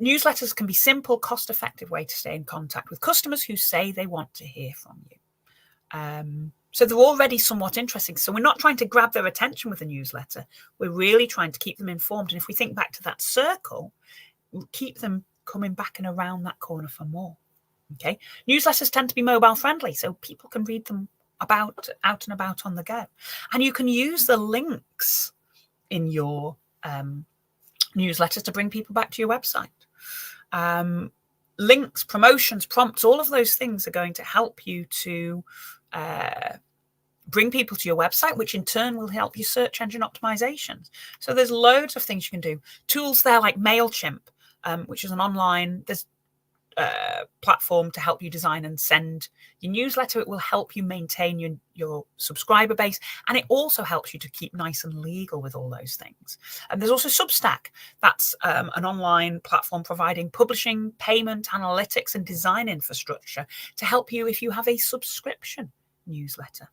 Newsletters can be simple, cost-effective way to stay in contact with customers who say they want to hear from you. So they're already somewhat interesting. So we're not trying to grab their attention with a newsletter. We're really trying to keep them informed. And if we think back to that circle, we'll keep them coming back and around that corner for more. Okay. Newsletters tend to be mobile friendly, so people can read them out and about on the go. And you can use the links in your newsletters to bring people back to your website. Links, promotions, prompts, all of those things are going to help you to bring people to your website, which in turn will help you search engine optimizations. So there's loads of things you can do. Tools there like MailChimp, which is an online platform to help you design and send your newsletter. It will help you maintain your subscriber base, and it also helps you to keep nice and legal with all those things. And there's also Substack. That's an online platform providing publishing, payment, analytics, and design infrastructure to help you if you have a subscription newsletter.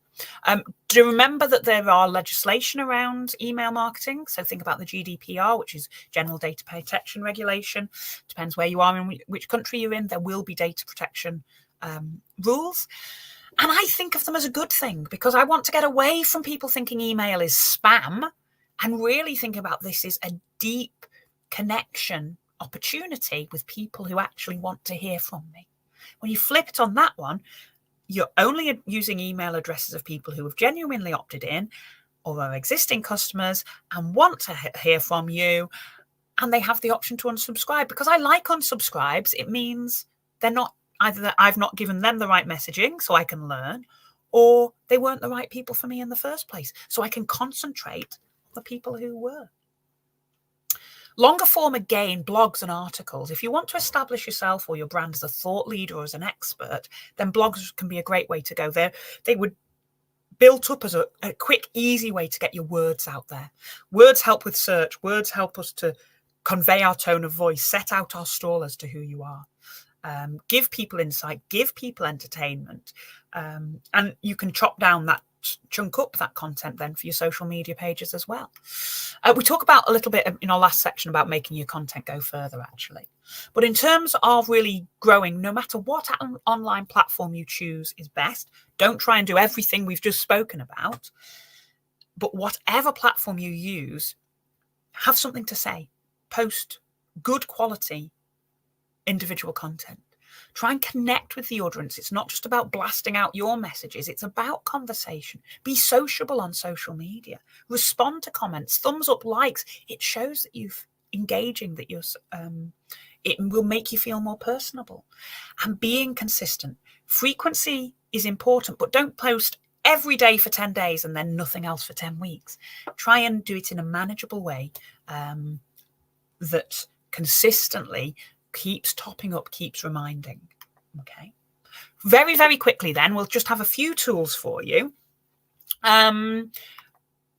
Do remember that there are legislation around email marketing. So think about the GDPR, which is General Data Protection Regulation. Depends where you are and which country you're in. There will be data protection rules. And I think of them as a good thing because I want to get away from people thinking email is spam and really think about this as a deep connection opportunity with people who actually want to hear from me. When you flip it on that one, you're only using email addresses of people who have genuinely opted in or are existing customers and want to hear from you, and they have the option to unsubscribe. Because I like unsubscribes, it means they're not either that I've not given them the right messaging so I can learn, or they weren't the right people for me in the first place. So I can concentrate on the people who were. Longer form, again, blogs and articles. If you want to establish yourself or your brand as a thought leader or as an expert, then blogs can be a great way to go there. They would built up as a quick, easy way to get your words out there. Words help with search. Words help us to convey our tone of voice, set out our stall as to who you are. Give people insight, give people entertainment. And you can chunk up that content then for your social media pages as well. We talk about a little bit in our last section about making your content go further, actually. But in terms of really growing, no matter what online platform you choose is best, don't try and do everything we've just spoken about. But whatever platform you use, have something to say. Post good quality individual content. Try and connect with the audience. It's not just about blasting out your messages. It's about conversation. Be sociable on social media. Respond to comments, thumbs up, likes. It shows that you've engaging, that you're, it will make you feel more personable. And being consistent. Frequency is important, but don't post every day for 10 days and then nothing else for 10 weeks. Try and do it in a manageable way that consistently keeps topping up, keeps reminding. Okay. Very, very quickly then, we'll just have a few tools for you.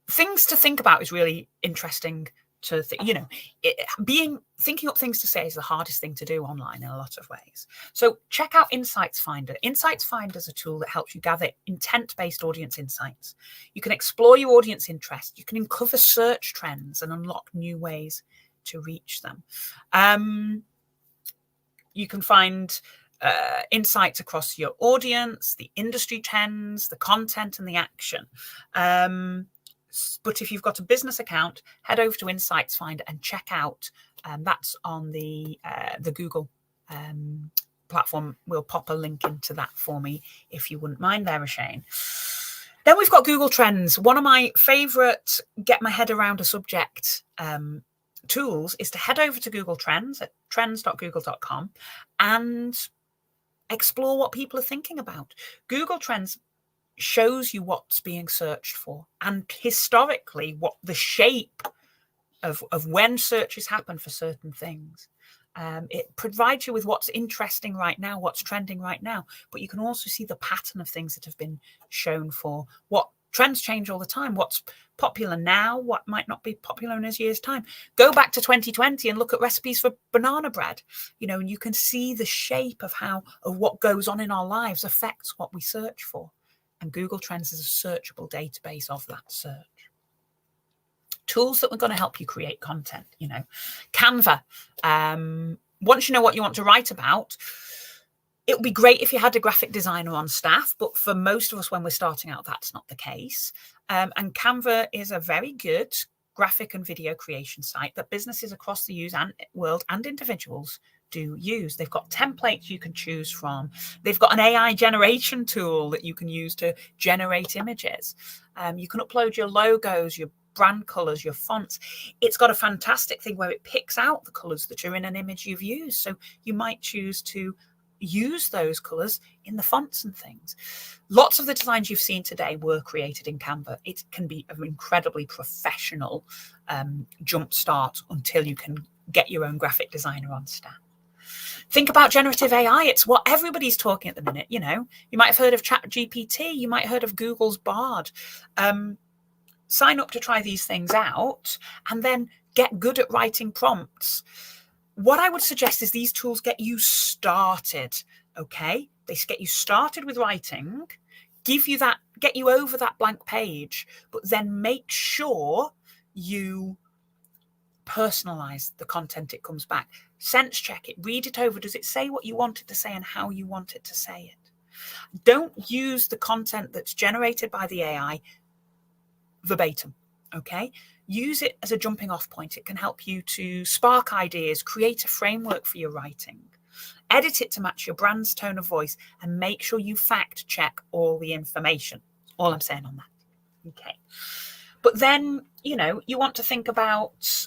Things to think about is really interesting to thinking up things to say is the hardest thing to do online in a lot of ways. So check out Insights Finder. Insights Finder is a tool that helps you gather intent-based audience insights. You can explore your audience interest. You can uncover search trends and unlock new ways to reach them. You can find insights across your audience, the industry trends, the content, and the action. But if you've got a business account, head over to Insights Finder and check out. That's on the Google platform. We'll pop a link into that for me if you wouldn't mind there, Shane. Then we've got Google Trends. One of my favorite get my head around a subject tools is to head over to Google Trends at trends.google.com and explore what people are thinking about. Google Trends shows you what's being searched for and historically what the shape of when searches happen for certain things. It provides you with what's interesting right now, what's trending right now, but you can also see the pattern of things that have been shown for what trends change all the time. What's popular now, what might not be popular in a year's time. Go back to 2020 and look at recipes for banana bread, and you can see the shape of what goes on in our lives affects what we search for. And Google Trends is a searchable database of that search. Tools that are going to help you create content, Canva. Once you know what you want to write about, it would be great if you had a graphic designer on staff, but for most of us when we're starting out, that's not the case. And Canva is a very good graphic and video creation site that businesses across the world and individuals do use. They've got templates you can choose from. They've got an AI generation tool that you can use to generate images. You can upload your logos, your brand colors, your fonts. It's got a fantastic thing where it picks out the colors that are in an image you've used. So you might choose to use those colors in the fonts and things. Lots of the designs you've seen today were created in Canva. It can be an incredibly professional jump start until you can get your own graphic designer on staff. Think about generative AI. It's what everybody's talking at the minute. You might have heard of ChatGPT. You might have heard of Google's Bard. Sign up to try these things out and then get good at writing prompts. What I would suggest is these tools get you started, okay? They get you started with writing, get you over that blank page, but then make sure you personalize the content it comes back. Sense check it, read it over. Does it say what you want it to say and how you want it to say it? Don't use the content that's generated by the AI verbatim, okay? Use it as a jumping off point. It can help you to spark ideas, create a framework for your writing, edit it to match your brand's tone of voice, and make sure you fact check all the information. All I'm saying on that. Okay. But then, you want to think about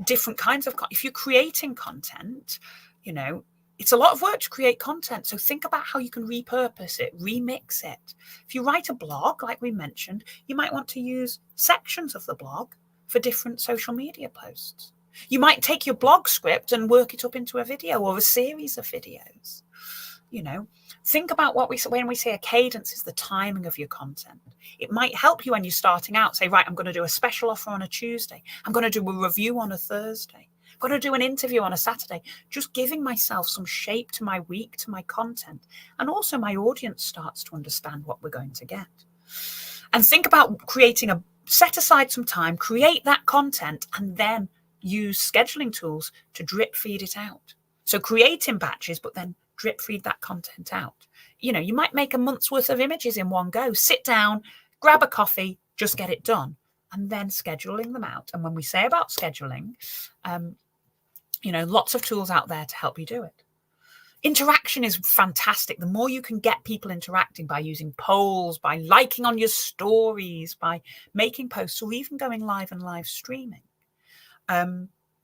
different kinds of, if you're creating content, it's a lot of work to create content. So think about how you can repurpose it, remix it. If you write a blog, like we mentioned, you might want to use sections of the blog for different social media posts. You might take your blog script and work it up into a video or a series of videos. Think about when we say a cadence is the timing of your content. It might help you when you're starting out. Say, right, I'm going to do a special offer on a Tuesday. I'm going to do a review on a Thursday. I'm going to do an interview on a Saturday. Just giving myself some shape to my week, to my content. And also my audience starts to understand what we're going to get. And think about set aside some time, create that content, and then use scheduling tools to drip feed it out. So create in batches, but then drip feed that content out. You might make a month's worth of images in one go. Sit down, grab a coffee, just get it done, and then scheduling them out. And when we say about scheduling, lots of tools out there to help you do it. Interaction is fantastic. The more you can get people interacting by using polls, by liking on your stories, by making posts, or even going live and live streaming,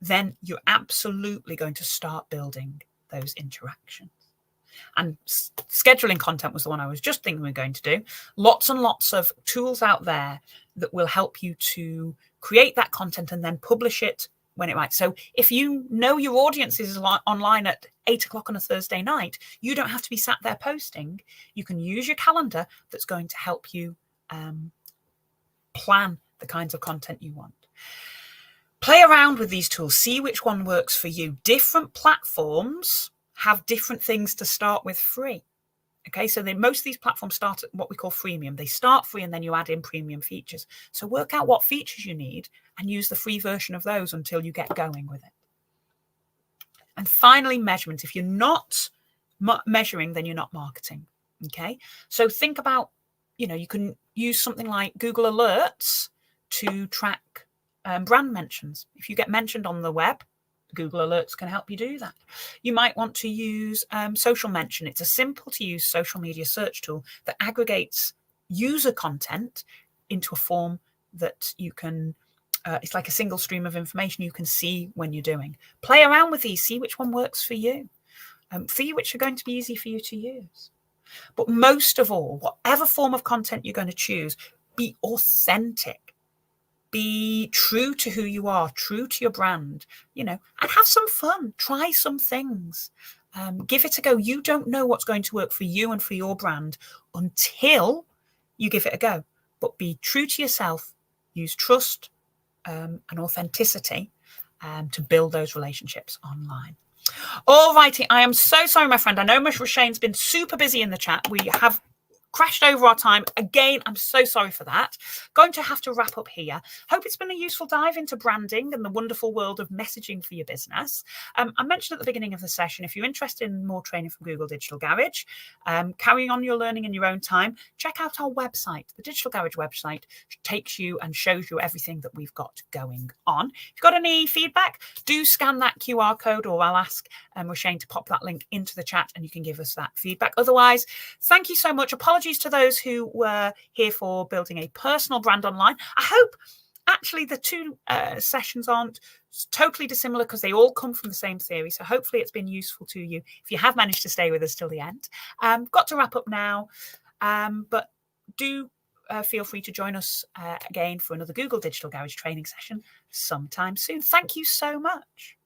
then you're absolutely going to start building those interactions. And scheduling content was the one I was just thinking we were going to do. Lots and lots of tools out there that will help you to create that content and then publish it when it might. So if you know your audience is online at 8 o'clock on a Thursday night, you don't have to be sat there posting. You can use your calendar that's going to help you plan the kinds of content you want. Play around with these tools, see which one works for you. Different platforms have different things to start with free. Okay, so most of these platforms start at what we call freemium. They start free and then you add in premium features. So work out what features you need and use the free version of those until you get going with it. And finally, measurement. If you're not measuring, then you're not marketing. Okay, so think about, you can use something like Google Alerts to track brand mentions. If you get mentioned on the web, Google Alerts can help you do that. You might want to use Social Mention. It's a simple to use social media search tool that aggregates user content into a form that you can, it's like a single stream of information you can see when you're doing. Play around with these, see which one works for you, which are going to be easy for you to use. But most of all, whatever form of content you're going to choose, be authentic. Be true to who you are, true to your brand, and have some fun. Try some things. Give it a go. You don't know what's going to work for you and for your brand until you give it a go. But be true to yourself. Use trust and authenticity to build those relationships online. All righty. I am so sorry, my friend. I know Miss Roshane's been super busy in the chat. We have crashed over our time. Again, I'm so sorry for that. Going to have to wrap up here. Hope it's been a useful dive into branding and the wonderful world of messaging for your business. I mentioned at the beginning of the session, if you're interested in more training from Google Digital Garage, carrying on your learning in your own time, check out our website. The Digital Garage website takes you and shows you everything that we've got going on. If you've got any feedback, do scan that QR code, or I'll ask Roshane to pop that link into the chat and you can give us that feedback. Otherwise, thank you so much. Apologies to those who were here for building a personal brand online. I hope actually the two sessions aren't totally dissimilar because they all come from the same theory. So hopefully it's been useful to you if you have managed to stay with us till the end. Got to wrap up now, but do feel free to join us again for another Google Digital Garage training session sometime soon. Thank you so much.